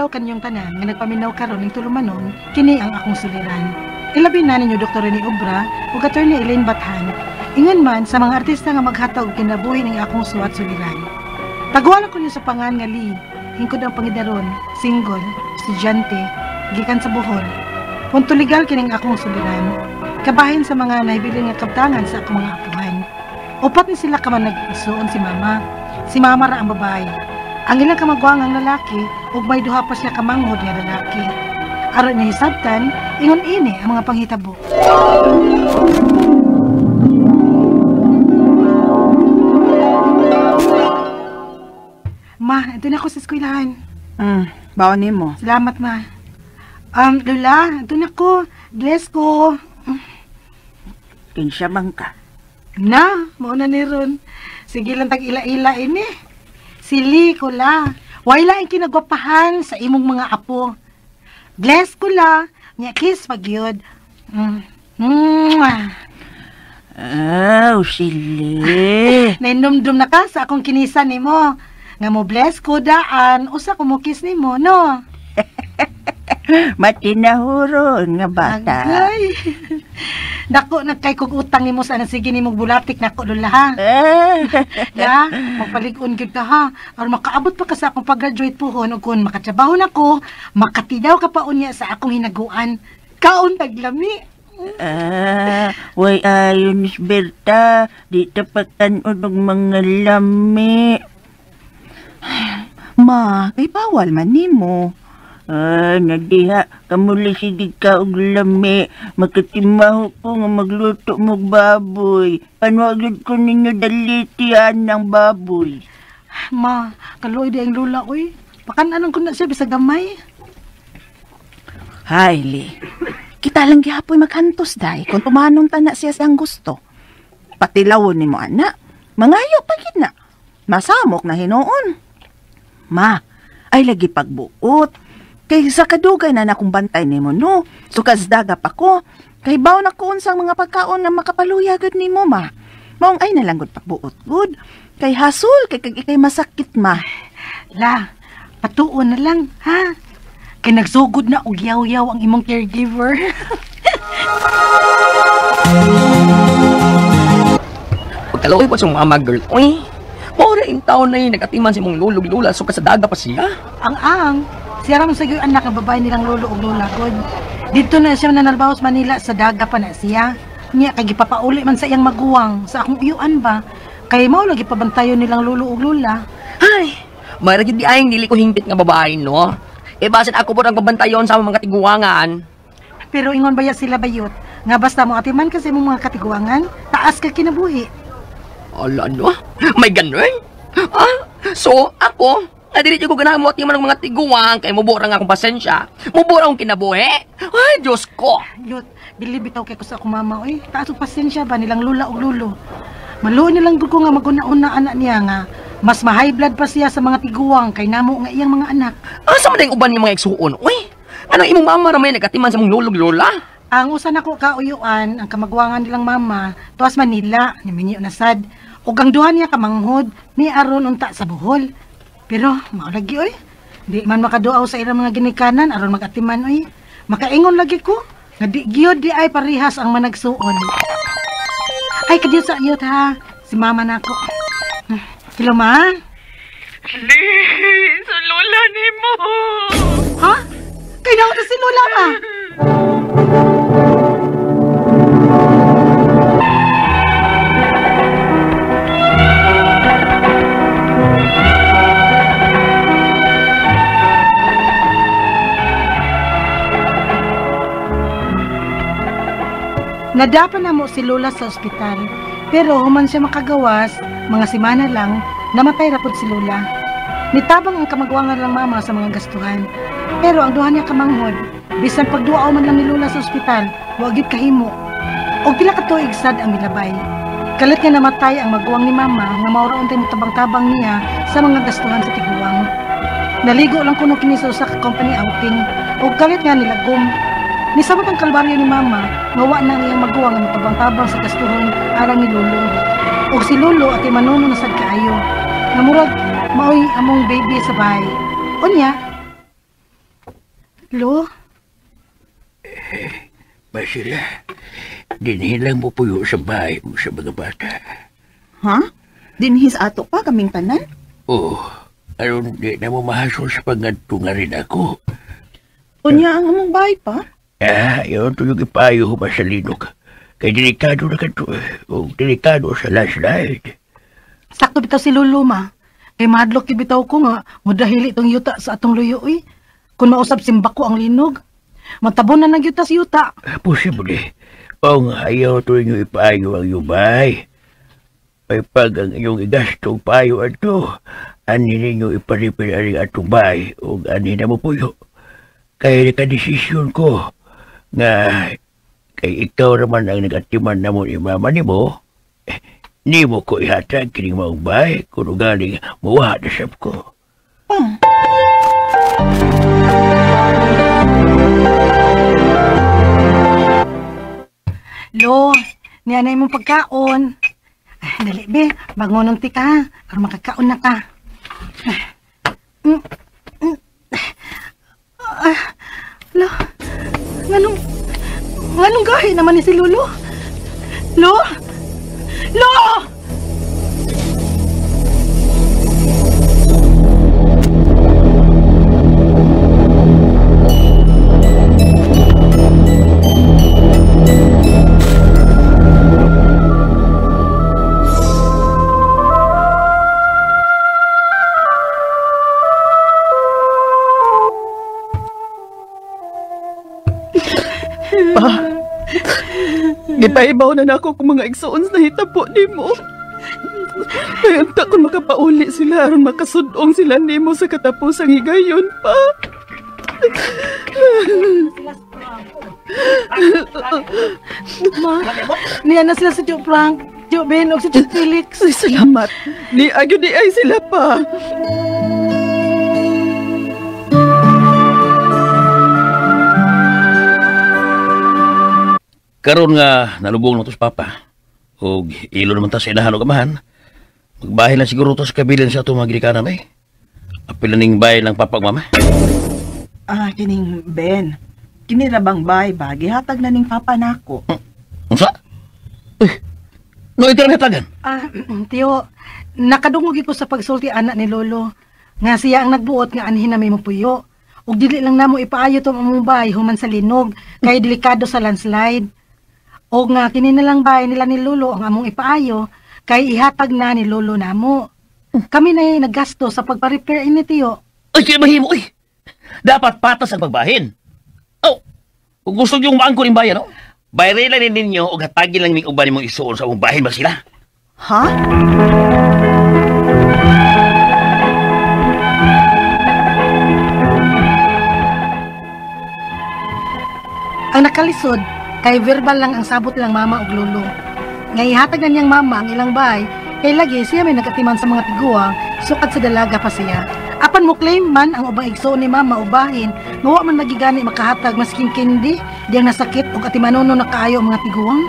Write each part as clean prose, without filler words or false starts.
pagpamilaw kanyong tanan nga nagpaminaw karon ning tulumanon kini ang akong suliran. Ilabi na ninyo Dr. Rene Obra ug Attorney Elaine Bathan. Ingon man sa mga artista nga maghatag og kinabuhi ning akong suwat suliran. Tagwala ko niyo sa pangan nga Lee, hingkod ang pangidaron, single, estudyante, gikan sa Bohol. Punto legal kining akong suliran. Kabahin sa mga nahibilin nga kabtangan sa akong mga apuhan. Upat ni sila ka man nag-isuon si Mama. Si Mama ra ang babae. Ang ilang kamagwangang lalaki ug may duha pa siya kamanghod nga lalaki. Aron niya hisabtan, ingon ini ang mga panghitabo. Ma, ito na ako sa eskwelahan. Bawanin mo. Salamat, Ma. Lola, ito na ako. Bless ko. Kinsya bang ka? Na, mauna ni ron. Sige lang tag-ila-ila ini. Sili ko la. Wala ang kinagwapahan sa imong mga apo. Bless ko la. Nya kiss pagyod. Sili. Nainumdum na ka sa akong kinisan nimo. Nga mo bless ko daan. Usa ko mo kiss nimo, no? Matinahuron nga bata. Agay. Dako na kay kog utang nimo sa sige nimo bulatik nako Lola ha. Ya, magpalig-on gyud ka ha. Aron makaabot pa ka sa akong pag-graduate pohon ug kun makatrabaho nako, makatidaw ka pa unya sa akong hinaguan. Kaon taglami. Way ayon Miss Berta, di tapatan og mga lami. Ma, kay bawal man nimo. Nadiha, kamuli sigig ka og lami. Magkatimaho ko nga magluto mo baboy. Panuagid ko ninyo dalitian ng baboy. Ma, kaloy di ang Lola, oy. Pakanan ko na siya bisag gamay. Haili, kita lang gihapoy maghantos day kung tumanon ta na siya siyang gusto. Patilawon ni mo anak, mangayo pa gid na. Masamok na hinoon. Ma, ay lagi pagbuot. Kay sa kadugay na nakong bantay nimo no. Sukas dagap ako. Kay baw na ko unsang mga pagkaon na makapaluya gud nimo ma. Maong ay nalang gud pagbuot gud. Kay hasul kay ikay masakit ma. La, patuon na lang ha. Kay nagsugod na og yaw-yaw ang imong caregiver. Pagkaloy pa sa mama girl. Uy, pora in taon na yun, nagatiman si mong lulog-lula, so kasadaga pa siya. Ang siya ramang sa anak ng babae nilang lolo o lola god. Dito na siya nanarbaho sa Manila, sa daga pa na siya. Niya, kay gipapauli man sa iyang maguwang, sa akong uyuan ba? Kay mao lagi pabantayon nilang lolo o lola. Ay, may ragid di ayong dili ko hingpit nga babae, no? E basin ako po ang pabantayon sa mga katiguangan. Pero ingon ba ya sila bayot? Nga basta mo atiman kasi mong mga katiguangan, taas ka kinabuhi. Ala, no? May ganun? So, ako, dili ko ganahan mo atiman ng mga tiguang, kay mubura nga akong pasensya. Mubura akong kinabuhi. Ay, Diyos ko. Yot, bilibitaw kay ko sa akong mama, oy. Taas og pasensya ba nilang lula o lolo? Maluon nilang ko nga maguna-una anak niya nga. Mas ma-high blood pa siya sa mga tiguang kay namo nga iyang mga anak. Asa man dayong uban ni mga igsuon? Uy, anong imong mama ramay nagatiman sa mong lulog-lola? Ang usa nako kauyuan, ang kamagwangan nilang mama, tuwas Manila, ni Minyo Nasad. Ug ang duha niya kamanghod, ni aron unta sa Bohol. Pero mao lagi oy. Di man makaduaw sa ilang mga ginikanan aron magatiman oy. Makaingon lagi ko nga di gyud di ay parihas ang managsuon. Ay kadyo sa iyot ha. Si mama nako. Hello ma. Li, sa lola ni mo. Ha? Kay daw si Lola ma. Nadapan na mo si Lola sa ospital, pero human siya makagawas, mga semana lang, namatay rapod si Lola. Nitabang ang kamagwangan lang mama sa mga gastuhan, pero ang duha niya kamanghod, bisan pagduaw man lang ni Lola sa ospital, wag gyud kahimo. Og pila ka tuig sad ang milabay. Kalit nga namatay ang maguwang ni mama, nga maura untay motabang-tabang niya sa mga gastuhan sa tiguwang. Naligo lang kuno kini sa usa ka company outing, og kalit nga nilagom. Nisabot ang kalbaryo ni mama, ngawa na niyang maguwang ang tabang-tabang sa gastuhon arang ni Lolo. O si Lolo at imanuno na sad kaayo. Namurag, maoy among baby sa bahay. Unya, Lo, Masila, dinhilang mo puyo sa bahay mo sa mga bata. Ha? Dinhis ato pa kaming tanan? Oh, aron di na mo mahasol sa pangadto nga rin ako. Unya ang among bahay pa? Yun to yung ipayo ba sa linog. Kay delikado na kanto, o delikado sa landslide. sakto bitaw si Lolo ma. Kay madlok bitaw ko nga, mudahili itong yuta sa atong luyo Kung mausap simbako ang linog, matabon na nagyuta si yuta. Posible. O nga, ayaw to yung ipayo ang yubay. May pag ang iyong igastong payo ato, ani ninyo iparipin ang atong bahay, o ani na mo puyo. Kaya nakadesisyon ko, nga kay ikaw naman ang nagatiman na mo ni mama ni mo, ni mo ko ihatag kining maong bahay kung galing muwa na sab ko. Lo, niyanay mong pagkaon. Dali be, bangon ng tika, para makakaon na ka. Lo, nganong gahi naman ni si Lolo? Lo! Lo! Gipaibaw na nako kung mga igsuons na hitabo nimo. Kaya unta kung makapauli sila aron makasudong sila nimo sa katapusang higayon pa. Ma, niyan na sila si Tio Frank, Tio Ben, o si Tio Felix. Ay, salamat. Ni agyo di ay sila pa. Karon nga nalubong na to sa papa. O ilo naman ta sa inahan o kamahan. Magbahay lang siguro to sa kabilin sa itong mga ginikanan ay. Apil na ning bahay lang papa ug mama. Kining Ben. Kinirabang bay ba? Gihatag na ning papa nako. Unsa? No ikaw na hatagan? Tio, nakadungog ko sa pagsulti anak ni Lolo. Nga siya ang nagbuot nga anhin na may mapuyo. Ug dili lang namo ipaayo tong among bahay human sa linog, kay delikado sa landslide. O nga kini na lang bahay nila ni Lolo ang among ipaayo, kay ihatag na ni Lolo namo. Kami na naggasto sa pagpa-repair ini Tio. Ay, kaya mahimo eh. Dapat patas ang pagbahin. Oh, kung gusto niyong maangkon yung bayan, no? Bayre lang ninyo o hatagin lang ning uban mong isuon sa among bahin ba sila? Ha? Ang nakalisod, kay verbal lang ang sabot lang mama ug lolo. Nga ihatag na niyang mama ang ilang bahay, kay lagi siya may nagatiman sa mga tiguang, sukat sa dalaga pa siya. Apan mo claim man ang ubang igsoon ni mama ubahin, mawa man nagigani makahatag masking kindi, diyang nasakit o katimanono na kaayo ang mga tiguang.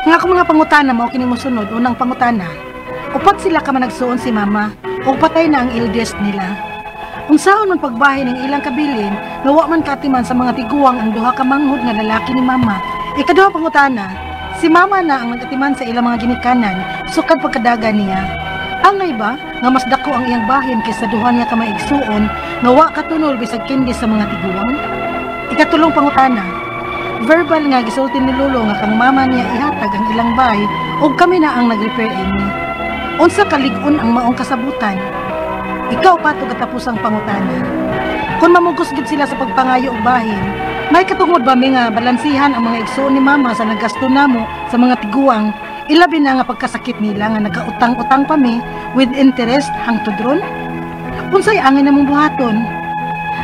Nga ako mga pangutana mao kini mosunod, unang pangutana. Upat sila ka man nagsuon si mama, o patay na ang eldest nila. Unsaon man pagbahin ng ilang kabilin, nawa man katiman sa mga tiguang ang duha ka manghod nga lalaki ni mama. Ikaduha pangutana, si mama na ang nagatiman sa ilang mga ginikanan, sukad pagkadaga niya. Angay ba nga mas dako ang iyang bahin kaysa duha niya ka maigsuon, nawa katunol bisag kindi sa mga tiguang? Ikatulong pangutana, verbal nga gisulti ni Lolo nga kang mama niya ihatag ang ilang bahay ug kami na ang nag-repair ini. Unsa kalig-on ang maong kasabutan? Ikaw pa ito katapusang pangutana. Kung mamugos gid sila sa pagpangayo og bahin, may katungod ba mi nga balansihan ang mga igsuon ni mama sa nagasto namo sa mga tiguang, ilabi na nga pagkasakit nila nga nagautang-utang pa mi with interest hangtod ron? Unsay angin namong buhaton?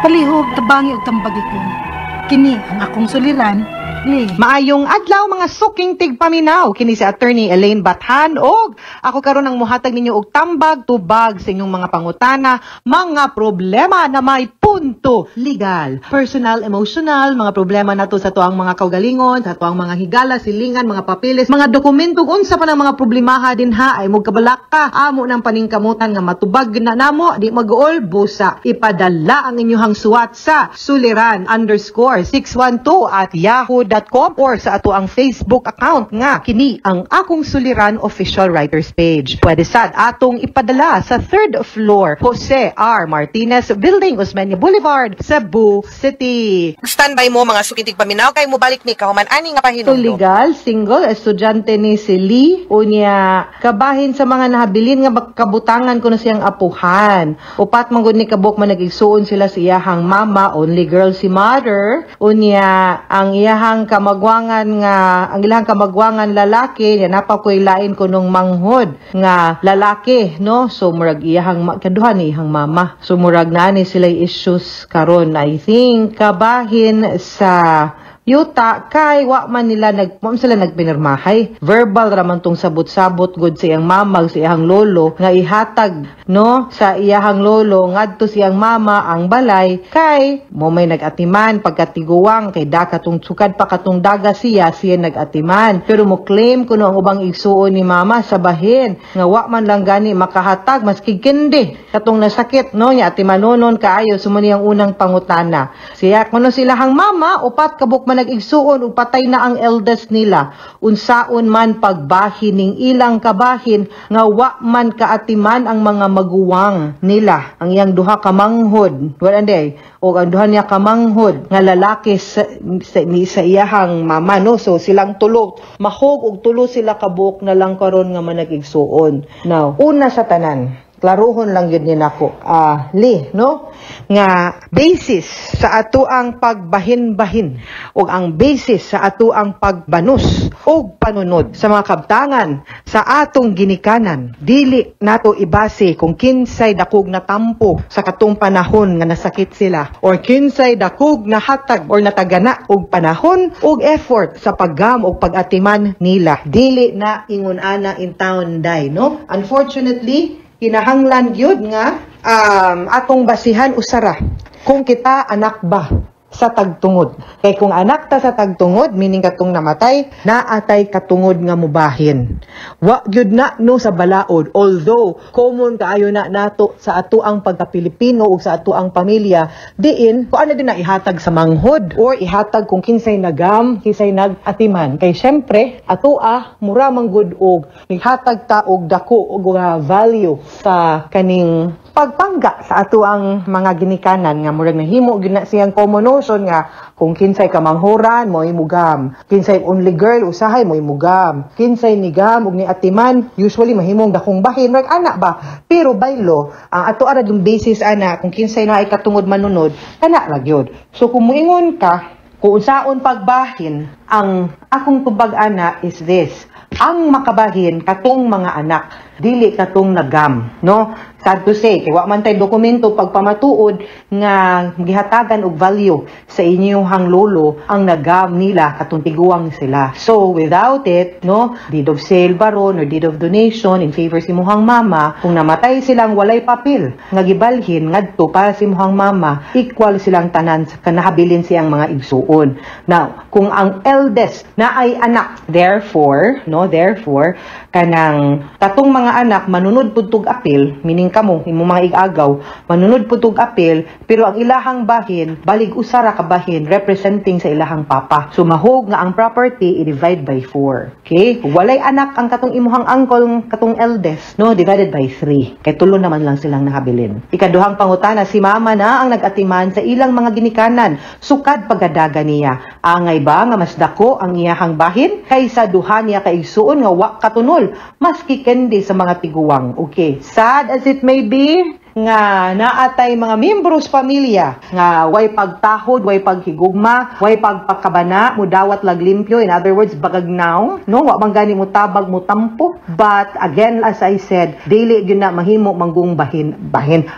Palihog, tabangi ug tambagi ko. Kini ang akong suliran, Maayong adlaw mga suking tigpaminaw kini si Attorney Elaine Bathan og ako karon ang muhatag ninyo og tambag tubag sa inyong mga pangutana, mga problema na may punto legal, personal, emotional, mga problema nato sa tuang mga kaugalingon, sa tuang mga higala, silingan, mga papeles, mga dokumento unsa pa ng mga problemaha din ha ay magkabalak ka amo ng paningkamutan nga matubag na namo di mag-all busa ipadala ang inyong suwat sa suliran_612@yahoo.com or sa ato ang Facebook account nga kini ang akong Suliran official writers page. Pwede sad atong ipadala sa 3rd floor Jose R. Martinez Building, Osmeña Boulevard, Cebu City. Standby mo mga sukitig paminaw kay mo balik ni kahuman ani nga So pahinundo. legal, single, estudyante ni si Lee, unya kabahin sa mga nahabilin nga kabutangan ko na siyang apuhan. Upat manggod ni kabuk man nagigsuon sila sa iyahang mama, only girl si mother, unya ang iyahang kamagwangan lalaki, yan napakoy lain ko nung manghod nga lalaki, no? So murag iyahang kaduha ni iyahang mama. So murag nani sila issues karon. I think kabahin sa yuta kay wa man sila nagpinirmahay. Verbal raman tong sabot-sabot gud sa iyang mamag, sa iyang lolo nga ihatag no sa iyang lolo ngadto siyang mama ang balay kay mo may nagatiman pagkatiguwang kay katong sukad pa katong daga siya nagatiman. Pero mo claim kuno ang ubang igsuon ni mama sa bahin nga wa man lang gani makahatag maski kindi katong nasakit no nya atimanonon kaayo sumani ang unang pangutana. Siya kuno silahang mama upat kabuk man nag-igsuon ug patay na ang eldest nila. Unsaon man pagbahin ning ilang kabahin nga wa man kaatiman ang mga maguwang nila. Ang iyang duha ka manghod, waranday, o ang duha niya ka manghod nga lalaki sa iyahang mama no. So silang tulo mahog og tulo sila kabuk na lang karon nga manag-igsuon. Now, una sa tanan, klaruhon lang yun din ako. Li, no? Nga basis sa ato ang pagbahin-bahin o ang basis sa ato ang pagbanus o panunod sa mga kabtangan sa atong ginikanan. Dili nato ibase kung kinsay dakog na tampo sa katong panahon nga nasakit sila or kinsay dakog na hatag or natagana og panahon og effort sa paggam o pag-atiman nila. Dili na ingon ana in town die, no? Unfortunately, kinahanglan gyud nga atong basihan usara kung kita anak ba sa tagtungod. Kay kung anak ta sa tagtungod, meaning katong namatay, naatay katungod nga mubahin. Wa gyud na no sa balaod. Although common kaayo na nato sa ato ang pagka-Pilipino o sa ato ang pamilya, diin ko ano din na ihatag sa manghod or ihatag kung kinsay nagam, kinsay nagatiman. Kay syempre ato mura man gud og ihatag ta og dako og value sa kaning pagpangga sa ato ang mga ginikanan nga murag nahimo gyud na siyang common notion nga kung kinsay kamanghuran mo imugam, kinsay only girl usahay mo imugam, kinsay nigam ug ni atiman usually mahimong dakong bahin rag ana ba. Pero by law ang ato ara yung basis ana kung kinsay na ay katungod manunod kana ra gyud. So kung muingon ka kung unsaon pagbahin, ang akong tubag ana is this: ang makabahin katong mga anak dili katong nagam, no? Sad to say, kay wa man tay dokumento pagpamatuod nga gihatagan og value sa inyong lolo ang nagam nila katong tiguwang sila. So without it, no, deed of sale baron or deed of donation in favor si muhang mama, kung namatay silang walay papel nga gibalhin ngadto para si muhang mama, equal silang tanan sa kanahabilin siyang mga igsuon. Now, kung ang eldest na ay anak, therefore kanang katong mga anak manunod pud apil, meaning kamo imong mga igagaw manunod pud apil, pero ang ilahang bahin balig usara ka bahin representing sa ilahang papa. So mahog nga ang property i-divide by 4. Okay? Walay anak ang katong imuhang uncle katong eldest, no, divided by 3. Kay tulo naman lang silang nahabilin. Ikaduhang pangutana, si mama na ang nagatiman sa ilang mga ginikanan sukad pagadaga niya. Angay ba nga mas dako ang iyahang bahin kaysa duha niya ka igsuon nga wa katunol maski kendi sa mga tiguwang. Okay, sad as it may be, nga naatay mga miyembros pamilya nga way pagtahod, way paghigugma, way pagpakabana, mudawat lag limpyo, in other words bagagnaw, no, wa man gani mo tabag mo tampo. But again, as I said, dili gyud na mahimo manggong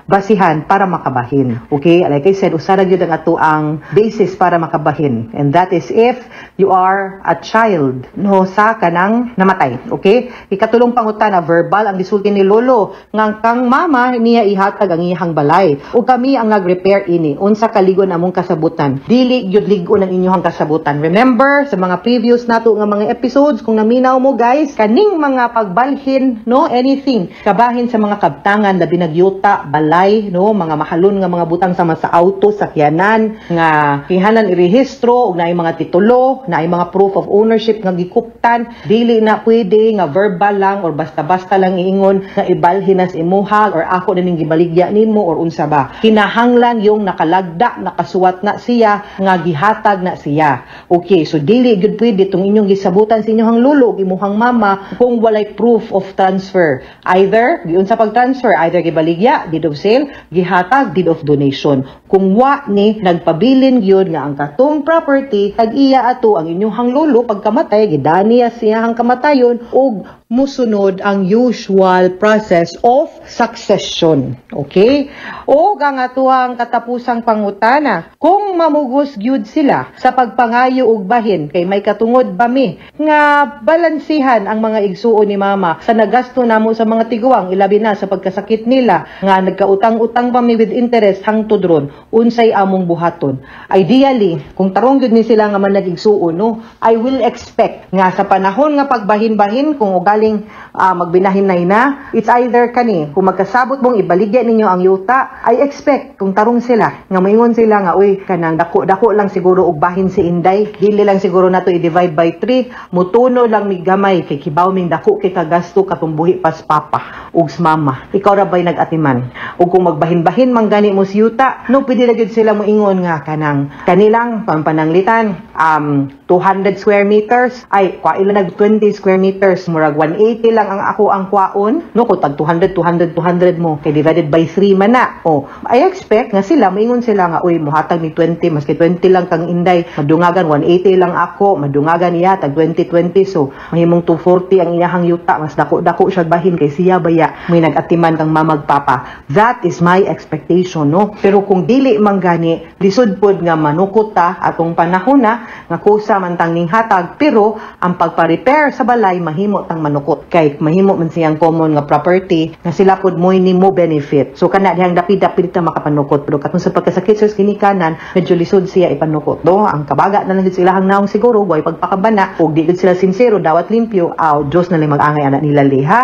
basihan para makabahin. Okay, like I said, usara gyud ang ato ang basis para makabahin, and that is if you are a child no sa kanang namatay. Okay, ikatulong pangutana, verbal ang gisulti ni lolo nga kang mama niya ihatag ang iyang balay ug kami ang nag-repair ini. Unsa kaligon among kasabutan, dili gyud ligon ang inyong kasabutan. Remember sa mga previous nato nga mga episodes, kung naminaw mo guys, kaning mga pagbalhin no anything kabahin sa mga kabtangan, labi nagyuta, balay no, mga mahalon nga mga butang sama sa auto, sakyanan nga kihanan irehistro ug naay mga titulo, naay mga proof of ownership nga gikuptan, dili na pwede nga verbal lang or basta-basta lang iingon nga ibalhin nas imuhag or ako na ning gibaligya nimo or unsa ba. Kinahanglan yung nakalagda, nakasuwat na siya nga gihatag na siya. Okay, so dili gud pwede tong inyong gisabutan sa inyong lulo ug imuhang mama kung walay proof of transfer. Either giunsa pag-transfer, either gibaligya, deed of sale, gihatag, deed of donation. Kung wa ni nagpabilin gyud nga ang katong property tag-iya ato ang inyong lulo pagkamatay, gidaniya siyang kamatayon ug musunod ang usual process of succession. Okay? O ang atuang katapusang pangutana, kung mamugos gyud sila sa pagpangayo ug bahin, kay may katungod ba mi nga balansihan ang mga igsuon ni mama sa nagasto namo sa mga tiguang, ilabi na sa pagkasakit nila, nga nagkautang-utang ba mi with interest hangtod ron, unsay among buhaton. Ideally, kung tarong gyud ni sila nga man nagigsuon, no, I will expect nga sa panahon nga pagbahin-bahin, kung ugaling magbinahinay na, it's either kani, kung magkasabot mong ibaligya ninyo ang yuta, I expect kung tarong sila nga maingon sila nga uy kanang dako lang siguro og bahin si Inday, dili lang siguro nato i-divide by 3, mutuno lang mi gamay kay kibaw ming dako kay kagasto katumbuhi pas papa ug mama, ikaw ra bay nag-atiman. Ug kung magbahin-bahin man gani mo si yuta, no pwede na gyud sila moingon nga kanang kanilang pampananglitan 200 square meters, ay kwa ila nag 20 square meters, murag 180 lang ang ako ang kwaon, no, kung tag 200 mo, kay divided by 3 man na. I expect nga sila, maingon sila nga, uy, muhatag ni 20, maski 20 lang kang Inday, madungagan 180 lang ako, madungagan niya, tag 20, so, mahimong 240 ang iyahang yuta, mas dako siya bahin, kay siya baya, may nag-atiman kang mamagpapa. That is my expectation, no? Pero kung dili man gani, lisod pod nga manukot ta, atong panahon na, nga kusa man tang ning hatag, pero ang pagpa-repair sa balay mahimo tang manukot kay mahimo man siyang common nga property nga sila pod moy nimo benefit. So kana dihang dapit-dapit ta makapanukot, pero katong sa pagkasakit sa kinikanan medyo lisod siya ipanukot, no? Ang kabaga na lang sila hang naong siguro way pagpakabana ug di gid sila sincero dawat limpyo, Dios na lang mag-angay anak nila liha.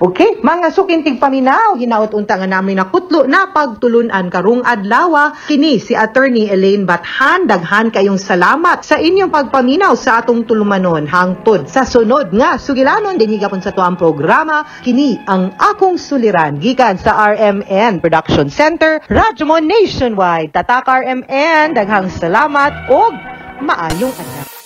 Okay, mga sukintig paminaw, hinaot unta nga namin nakutlo na pagtulunan karong adlaw. Kini si Attorney Elaine Bathan, daghan kayong salamat sa inyong pagpaminaw sa atong tulumanon hangtod sa sunod nga sugilanon dinhi gapon sa tuang programa. Kini ang akong suliran gikan sa RMN Production Center, Radyo Mo Nationwide. Tatak RMN, daghang salamat ug maayong adlaw.